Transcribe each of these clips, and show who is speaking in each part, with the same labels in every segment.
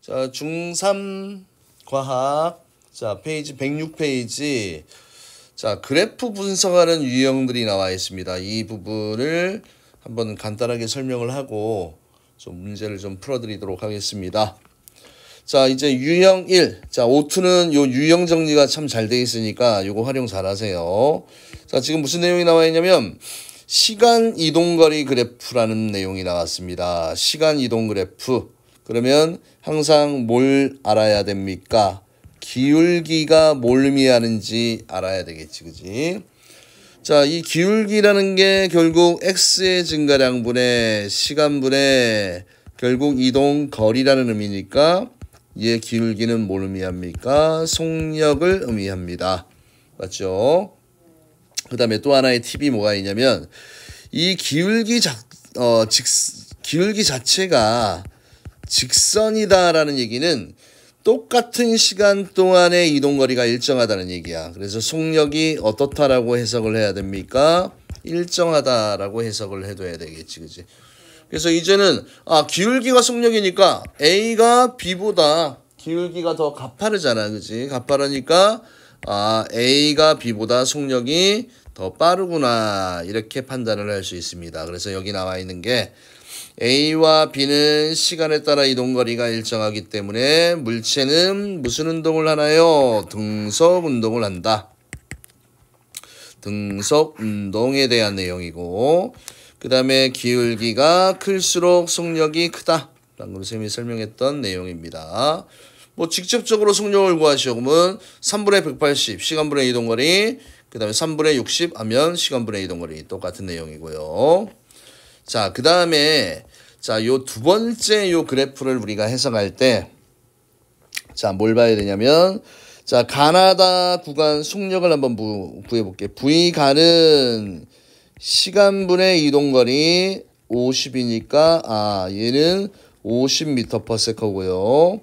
Speaker 1: 자, 중3 과학. 자, 페이지 106페이지. 자, 그래프 분석하는 유형들이 나와 있습니다. 이 부분을 한번 간단하게 설명을 하고 좀 문제를 좀 풀어드리도록 하겠습니다. 자, 이제 유형 1. 자, O2는 요 유형 정리가 참 잘 돼 있으니까 요거 활용 잘 하세요. 자, 지금 무슨 내용이 나와 있냐면 시간 이동거리 그래프라는 내용이 나왔습니다. 시간 이동 그래프. 그러면 항상 뭘 알아야 됩니까? 기울기가 뭘 의미하는지 알아야 되겠지, 그지? 자, 이 기울기라는 게 결국 x의 증가량분의 시간분의 결국 이동 거리라는 의미니까 얘 기울기는 뭘 의미합니까? 속력을 의미합니다. 맞죠? 그 다음에 또 하나의 팁이 뭐가 있냐면 이 기울기 자체가 직선이다라는 얘기는 똑같은 시간 동안의 이동거리가 일정하다는 얘기야. 그래서 속력이 어떻다라고 해석을 해야 됩니까? 일정하다라고 해석을 해둬야 되겠지, 그지? 그래서 이제는 기울기가 속력이니까 A가 B보다 기울기가 더 가파르잖아, 그지? 가파르니까 A가 B보다 속력이 더 빠르구나 이렇게 판단을 할 수 있습니다. 그래서 여기 나와 있는 게 A와 B는 시간에 따라 이동거리가 일정하기 때문에 물체는 무슨 운동을 하나요? 등속 운동을 한다. 등속 운동에 대한 내용이고, 그 다음에 기울기가 클수록 속력이 크다. 방금 쌤이 설명했던 내용입니다. 뭐 직접적으로 속력을 구하시오. 그러면 3분의 180 시간분의 이동거리, 그 다음에 3분의 60 하면 시간분의 이동거리 똑같은 내용이고요. 자, 그 다음에 자, 요 두 번째 요 그래프를 우리가 해석할 때 자, 뭘 봐야 되냐면 자, 가나다 구간 속력을 한번 구해볼게. V가는 시간분의 이동거리 50이니까 얘는 50m/s고요.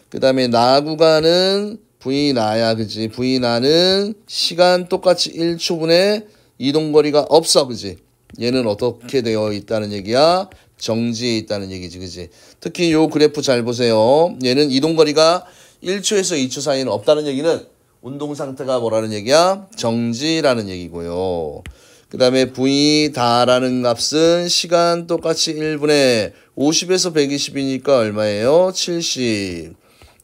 Speaker 1: 그 다음에 나 구간은 V나야, 그지? V나는 시간 똑같이 1초분의 이동거리가 없어, 그지? 얘는 어떻게 되어 있다는 얘기야? 정지해 있다는 얘기지, 그지? 특히 요 그래프 잘 보세요. 얘는 이동거리가 1초에서 2초 사이는 없다는 얘기는 운동 상태가 뭐라는 얘기야? 정지라는 얘기고요. 그 다음에 V다라는 값은 시간 똑같이 1분의 50에서 120이니까 얼마예요? 70.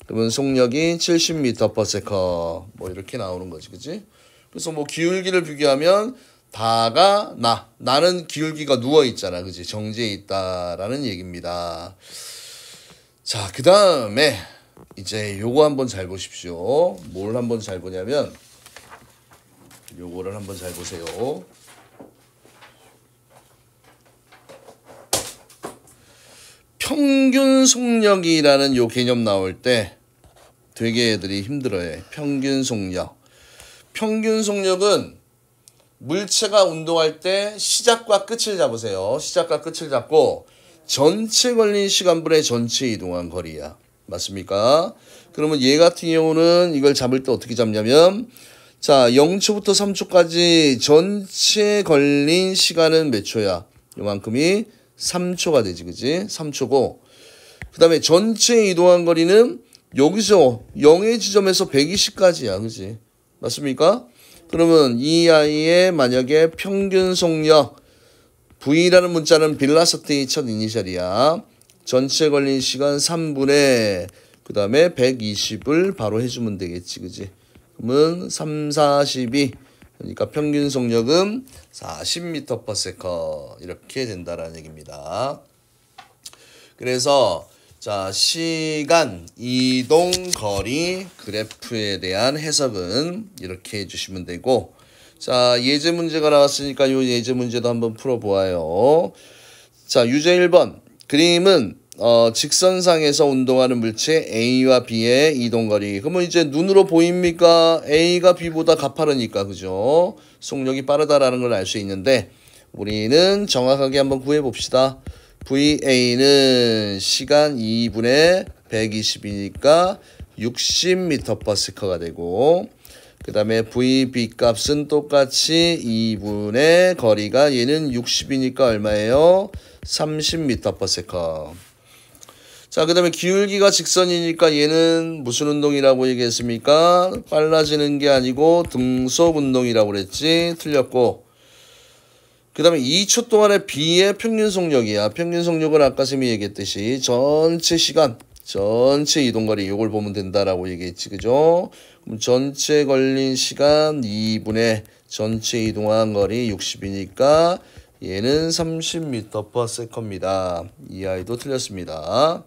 Speaker 1: 그러면 속력이 70m/s. 뭐 이렇게 나오는 거지, 그지? 그래서 뭐 기울기를 비교하면 다가 나는 기울기가 누워있잖아, 그지? 정지해 있다라는 얘기입니다. 자, 그 다음에 이제 요거 한번 잘 보십시오. 뭘 한번 잘 보냐면 요거를 한번 잘 보세요. 평균 속력이라는 요 개념 나올 때 되게 애들이 힘들어해. 평균 속력. 평균 속력은 물체가 운동할 때 시작과 끝을 잡으세요. 시작과 끝을 잡고 전체 걸린 시간분의 전체 이동한 거리야. 맞습니까? 그러면 얘 같은 경우는 이걸 잡을 때 어떻게 잡냐면 자, 0초부터 3초까지 전체 걸린 시간은 몇 초야? 요만큼이 3초가 되지, 그지? 3초고 그 다음에 전체 이동한 거리는 여기서 0의 지점에서 120까지야, 그지? 맞습니까? 그러면 이 아이의 만약에 평균 속력 V라는 문자는 velocity 첫 이니셜이야. 전체 걸린 시간 3분의 그 다음에 120을 바로 해주면 되겠지, 그지? 그러면 3, 42 그러니까 평균 속력은 40m/s 이렇게 된다라는 얘기입니다. 그래서 자, 시간, 이동, 거리, 그래프에 대한 해석은 이렇게 해주시면 되고 자, 예제 문제가 나왔으니까 요 예제 문제도 한번 풀어보아요. 자, 유제 1번 그림은 직선상에서 운동하는 물체 A와 B의 이동거리. 그러면 이제 눈으로 보입니까? A가 B보다 가파르니까, 그죠? 속력이 빠르다라는 걸 알 수 있는데 우리는 정확하게 한번 구해봅시다. VA는 시간 2분의 120이니까 60m/s가 되고 그 다음에 VB 값은 똑같이 2분의 거리가 얘는 60이니까 얼마예요? 30m/s. 자, 그 다음에 기울기가 직선이니까 얘는 무슨 운동이라고 얘기했습니까? 빨라지는 게 아니고 등속 운동이라고 그랬지. 틀렸고. 그 다음에 2초 동안의 B의 평균 속력이야. 평균 속력은 아까 쌤이 얘기했듯이 전체 시간, 전체 이동거리 이걸 보면 된다라고 얘기했지. 그죠? 그럼 전체 걸린 시간 2분의 전체 이동한 거리 60이니까 얘는 30m/s입니다. 이 아이도 틀렸습니다.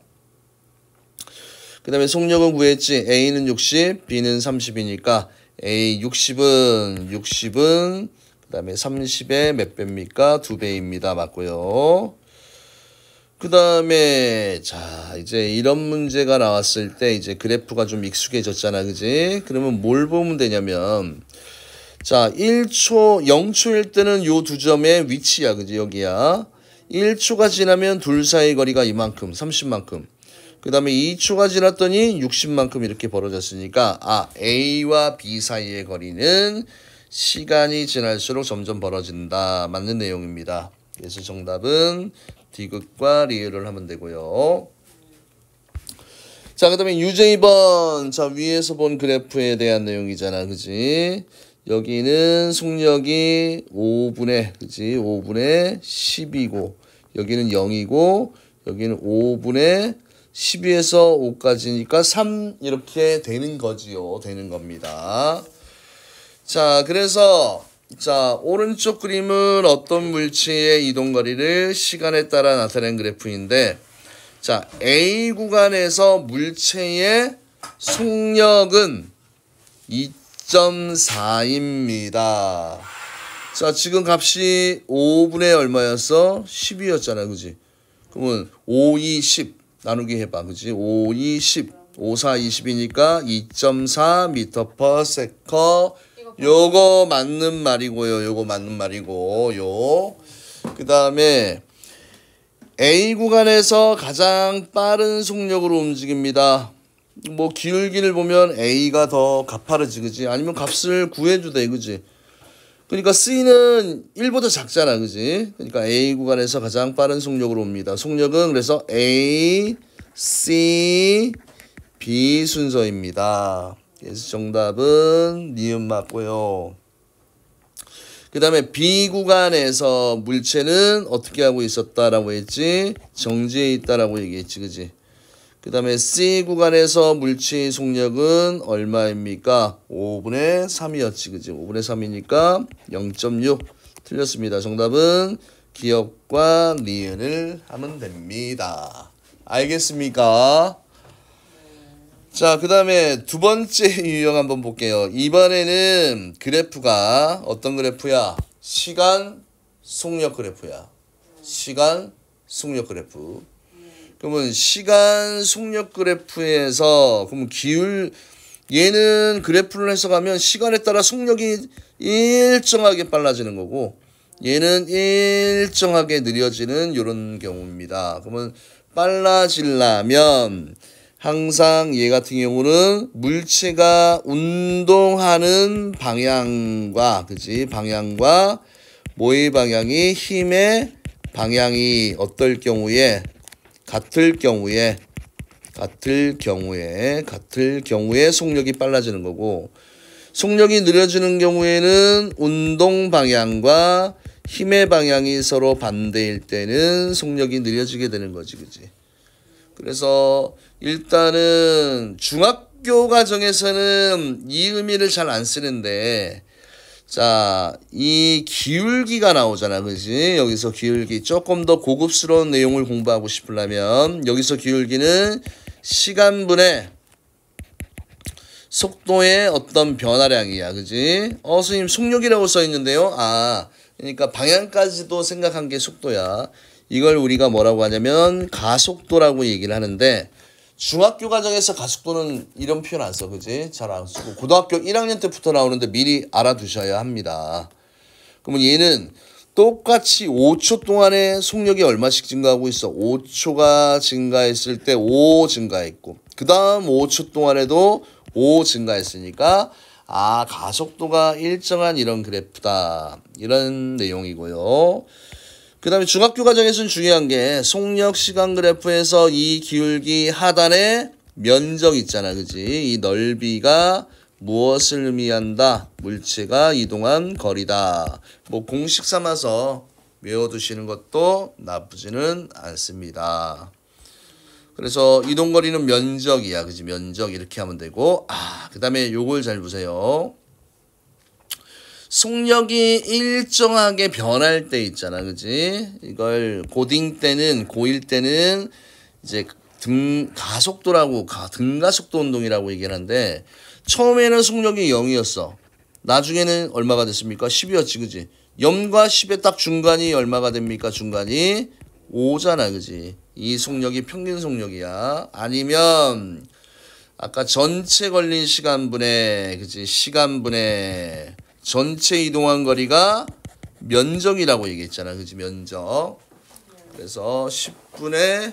Speaker 1: 그 다음에 속력은 구했지. A는 60, B는 30이니까 A 60은 그 다음에 30의 몇 배입니까? 2배입니다. 맞고요. 그 다음에 자 이제 이런 문제가 나왔을 때 이제 그래프가 좀 익숙해졌잖아. 그지? 그러면 뭘 보면 되냐면 자 1초 0초일 때는 요 두 점의 위치야. 그지? 여기야. 1초가 지나면 둘 사이 거리가 이만큼 30만큼. 그 다음에 2초가 지났더니 60만큼 이렇게 벌어졌으니까 아 A와 B 사이의 거리는 시간이 지날수록 점점 벌어진다. 맞는 내용입니다. 그래서 정답은 디귿과 리을을 하면 되고요. 자, 그 다음에 유제 2번. 자, 위에서 본 그래프에 대한 내용이잖아. 그지? 여기는 속력이 5분의, 그지? 5분의 10이고, 여기는 0이고, 여기는 5분의 12에서 5까지니까 3 이렇게 되는 거지요. 되는 겁니다. 자, 그래서 자, 오른쪽 그림은 어떤 물체의 이동거리를 시간에 따라 나타낸 그래프인데 자, A 구간에서 물체의 속력은 2.4입니다. 자, 지금 값이 5분의 얼마였어? 10이었잖아. 그지? 그러면 5, 2, 10 나누기 해봐. 그지? 5, 2, 10 5, 4, 20이니까 2.4m/s. 요거 맞는 말이고요. 요거 맞는 말이고 요. 그 다음에 A 구간에서 가장 빠른 속력으로 움직입니다. 뭐 기울기를 보면 A가 더 가파르지. 그지? 아니면 값을 구해도 돼. 그지? 그러니까 C는 1보다 작잖아. 그지? 그러니까 A 구간에서 가장 빠른 속력으로 옵니다. 속력은 그래서 A, C, B 순서입니다. 그래서 정답은 니은 맞고요. 그 다음에 B 구간에서 물체는 어떻게 하고 있었다라고 했지? 정지해 있다라고 얘기했지. 그지? 그 다음에 C 구간에서 물체의 속력은 얼마입니까? 5분의 3이었지. 그지? 5분의 3이니까 0.6 틀렸습니다. 정답은 기억과 니은을 하면 됩니다. 알겠습니까? 자, 그 다음에 두 번째 유형 한번 볼게요. 이번에는 그래프가 어떤 그래프야? 시간 속력 그래프야. 시간 속력 그래프. 그러면 시간 속력 그래프에서 그러면 얘는 그래프를 해석하면 시간에 따라 속력이 일정하게 빨라지는 거고 얘는 일정하게 느려지는 이런 경우입니다. 그러면 빨라지려면 항상 얘 같은 경우는 물체가 운동하는 방향과 그지? 방향과 모의 방향이 힘의 방향이 어떨 경우에 같을 경우에 속력이 빨라지는 거고 속력이 느려지는 경우에는 운동 방향과 힘의 방향이 서로 반대일 때는 속력이 느려지게 되는 거지. 그지? 그래서 일단은 중학교 과정에서는 이 의미를 잘 안 쓰는데 자, 이 기울기가 나오잖아. 그지? 여기서 기울기 조금 더 고급스러운 내용을 공부하고 싶으려면 여기서 기울기는 시간분의 속도의 어떤 변화량이야. 그지? 선생님 속력이라고 써 있는데요. 아, 그러니까 방향까지도 생각한 게 속도야. 이걸 우리가 뭐라고 하냐면 가속도라고 얘기를 하는데 중학교 과정에서 가속도는 이런 표현 안 써. 그지? 잘 안 쓰고 고등학교 1학년 때부터 나오는데 미리 알아두셔야 합니다. 그러면 얘는 똑같이 5초 동안에 속력이 얼마씩 증가하고 있어? 5초가 증가했을 때 5 증가했고 그 다음 5초 동안에도 5 증가했으니까 아 가속도가 일정한 이런 그래프다. 이런 내용이고요. 그 다음에 중학교 과정에서는 중요한 게 속력 시간 그래프에서 이 기울기 하단에 면적 있잖아. 그지? 이 넓이가 무엇을 의미한다? 물체가 이동한 거리다. 뭐 공식 삼아서 외워두시는 것도 나쁘지는 않습니다. 그래서 이동거리는 면적이야. 그지? 면적 이렇게 하면 되고, 그 다음에 요걸 잘 보세요. 속력이 일정하게 변할 때 있잖아. 그지? 이걸 고딩 때는, 고1 때는 이제 가속도라고, 등가속도 운동이라고 얘기를 하는데, 처음에는 속력이 0이었어. 나중에는 얼마가 됐습니까? 10이었지. 그지? 0과 10의 딱 중간이 얼마가 됩니까? 중간이 5잖아. 그지? 이 속력이 평균 속력이야. 아니면 아까 전체 걸린 시간분의, 그지? 시간분의 전체 이동한 거리가 면적이라고 얘기했잖아. 그지? 면적. 그래서 10분의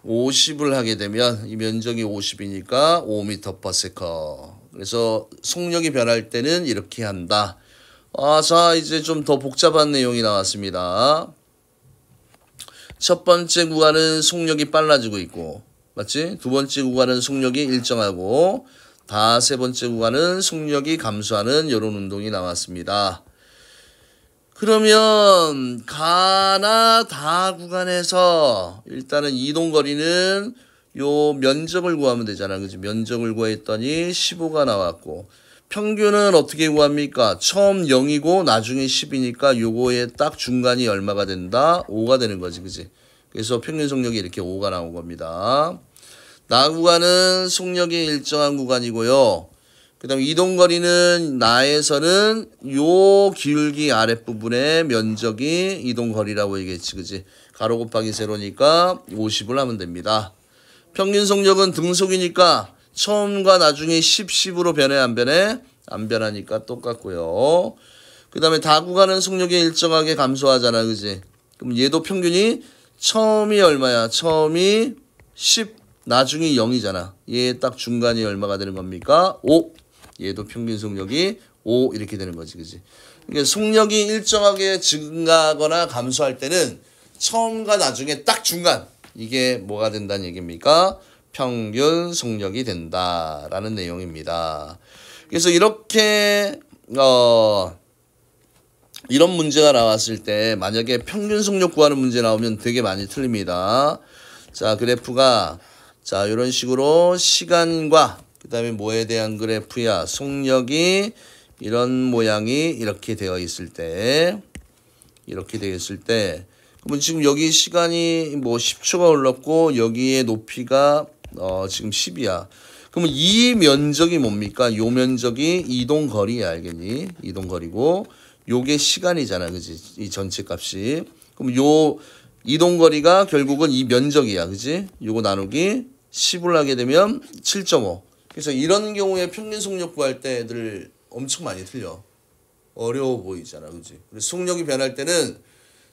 Speaker 1: 50을 하게 되면 이 면적이 50이니까 5m/s. 그래서 속력이 변할 때는 이렇게 한다. 자, 이제 좀 더 복잡한 내용이 나왔습니다. 첫 번째 구간은 속력이 빨라지고 있고, 맞지? 두 번째 구간은 속력이 일정하고, 세 번째 구간은 속력이 감소하는 이런 운동이 나왔습니다. 그러면 가나 다 구간에서 일단은 이동거리는 요 면적을 구하면 되잖아. 그지? 면적을 구했더니 15가 나왔고, 평균은 어떻게 구합니까? 처음 0이고 나중에 10이니까 요거의 딱 중간이 얼마가 된다? 5가 되는 거지. 그지? 그래서 평균 속력이 이렇게 5가 나온 겁니다. 나 구간은 속력이 일정한 구간이고요. 그 다음에 이동거리는 나에서는 요 기울기 아랫부분의 면적이 이동거리라고 얘기했지. 그지? 가로 곱하기 세로니까 50을 하면 됩니다. 평균 속력은 등속이니까 처음과 나중에 10, 10으로 변해 안 변해? 안 변하니까 똑같고요. 그 다음에 다 구간은 속력이 일정하게 감소하잖아. 그지? 그럼 얘도 평균이 처음이 얼마야? 처음이 10, 나중이 0이잖아. 얘 딱 중간이 얼마가 되는 겁니까? 5. 얘도 평균 속력이 5 이렇게 되는 거지. 그지? 그러니까 속력이 일정하게 증가하거나 감소할 때는 처음과 나중에 딱 중간. 이게 뭐가 된다는 얘기입니까? 평균 속력이 된다라는 내용입니다. 그래서 이렇게 이런 문제가 나왔을 때 만약에 평균 속력 구하는 문제 나오면 되게 많이 틀립니다. 자, 그래프가 자, 이런 식으로 시간과 그 다음에 뭐에 대한 그래프야? 속력이 이런 모양이 이렇게 되어 있을 때 그러면 지금 여기 시간이 뭐 10초가 흘렀고 여기에 높이가 지금 10이야. 그러면 이 면적이 뭡니까? 요 면적이 이동거리야. 알겠니? 이동거리고 요게 시간이잖아. 그지? 이 전체 값이. 그럼 요 이동거리가 결국은 이 면적이야. 그지? 요거 나누기 10을 하게 되면 7.5. 그래서 이런 경우에 평균 속력 구할 때 애들 엄청 많이 틀려. 어려워 보이잖아. 그지? 그래서 속력이 변할 때는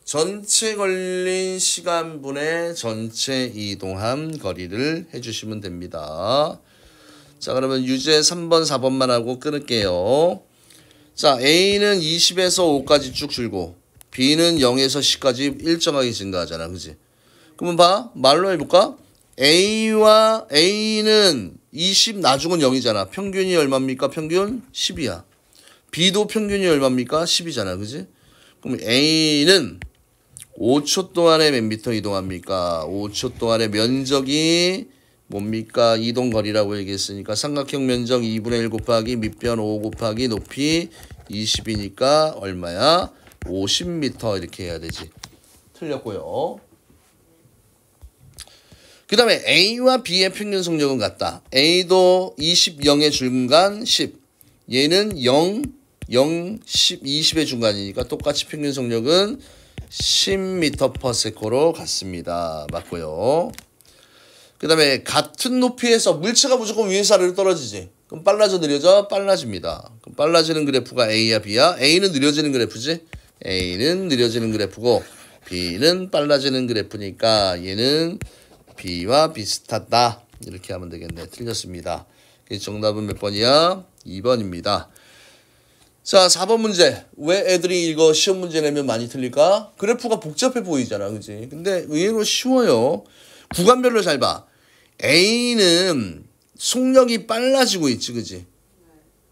Speaker 1: 전체 걸린 시간분의 전체 이동한 거리를 해주시면 됩니다. 자, 그러면 유제 3번, 4번만 하고 끊을게요. 자, A는 20에서 5까지 쭉 줄고 B는 0에서 10까지 일정하게 증가하잖아. 그지? 그러면 봐. 말로 해볼까? A는 20 나중은 0이잖아. 평균이 얼마입니까? 평균 10이야. B도 평균이 얼마입니까? 10이잖아. 그지? 그럼 A는 5초 동안에 몇 미터 이동합니까? 5초 동안의 면적이 뭡니까? 이동거리라고 얘기했으니까 삼각형 면적 2분의 1 곱하기 밑변 5 곱하기 높이 20이니까 얼마야? 50m 이렇게 해야 되지. 틀렸고요. 그 다음에 A와 B의 평균 속력은 같다. A도 20, 0의 중간 10. 얘는 0, 10, 20의 중간이니까 똑같이 평균 속력은 10m/s로 같습니다. 맞고요. 그 다음에 같은 높이에서 물체가 무조건 위에서 아래로 떨어지지. 그럼 빨라져 느려져? 빨라집니다. 그럼 빨라지는 그래프가 A야 B야? A는 느려지는 그래프지? A는 느려지는 그래프고 B는 빨라지는 그래프니까 얘는 B와 비슷하다. 이렇게 하면 되겠네. 틀렸습니다. 정답은 몇 번이야? 2번입니다. 자, 4번 문제. 왜 애들이 이거 시험 문제 내면 많이 틀릴까? 그래프가 복잡해 보이잖아, 그지? 근데 의외로 쉬워요. 구간별로 잘 봐. A는 속력이 빨라지고 있지, 그지?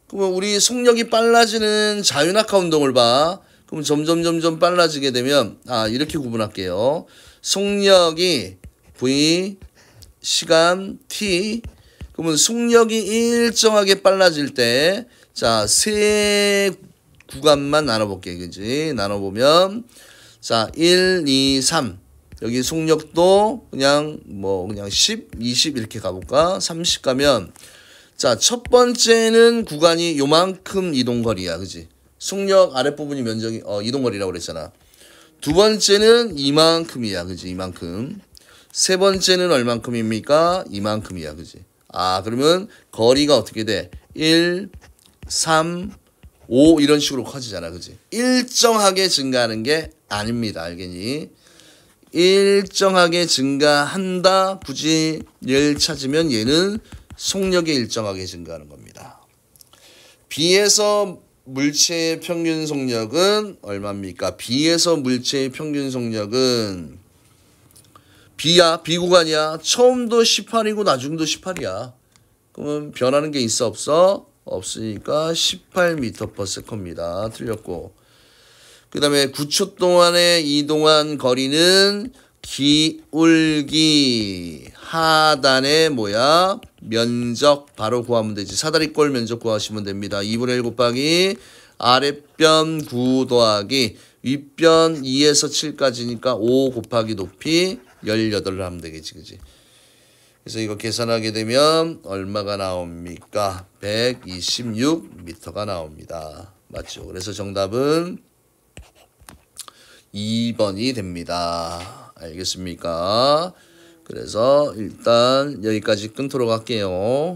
Speaker 1: 그러면 우리 속력이 빨라지는 자유낙하 운동을 봐. 그럼 점점 빨라지게 되면, 이렇게 구분할게요. 속력이 V, 시간 T. 그러면 속력이 일정하게 빨라질 때, 자, 세 구간만 나눠볼게, 그지? 나눠보면, 자, 1, 2, 3. 여기 속력도 그냥 10, 20 이렇게 가볼까? 30 가면, 자, 첫 번째는 구간이 요만큼 이동거리야, 그지? 속력 아랫부분이 면적이, 이동거리라고 그랬잖아. 두 번째는 이만큼이야, 그지? 이만큼. 세 번째는 얼만큼입니까? 이만큼이야, 그지? 그러면 거리가 어떻게 돼? 1, 3, 5 이런 식으로 커지잖아, 그지? 일정하게 증가하는 게 아닙니다, 알겠니? 일정하게 증가한다. 굳이 얘를 찾으면 얘는 속력이 일정하게 증가하는 겁니다. B에서 물체의 평균 속력은 얼마입니까? B에서 물체의 평균 속력은 B야, B 구간이야. 처음도 18이고 나중도 18이야. 그러면 변하는 게 있어, 없어? 없으니까 18m/s입니다. 틀렸고. 그 다음에 9초 동안에 이동한 거리는 기울기 하단에 면적 바로 구하면 되지. 사다리꼴 면적 구하시면 됩니다. 2분의 1 곱하기 아랫변 9 더하기 윗변 2에서 7까지니까 5 곱하기 높이 18을 하면 되겠지, 그지? 그래서 이거 계산하게 되면 얼마가 나옵니까? 126m가 나옵니다. 맞죠? 그래서 정답은 2번이 됩니다. 알겠습니까? 그래서 일단 여기까지 끊도록 할게요.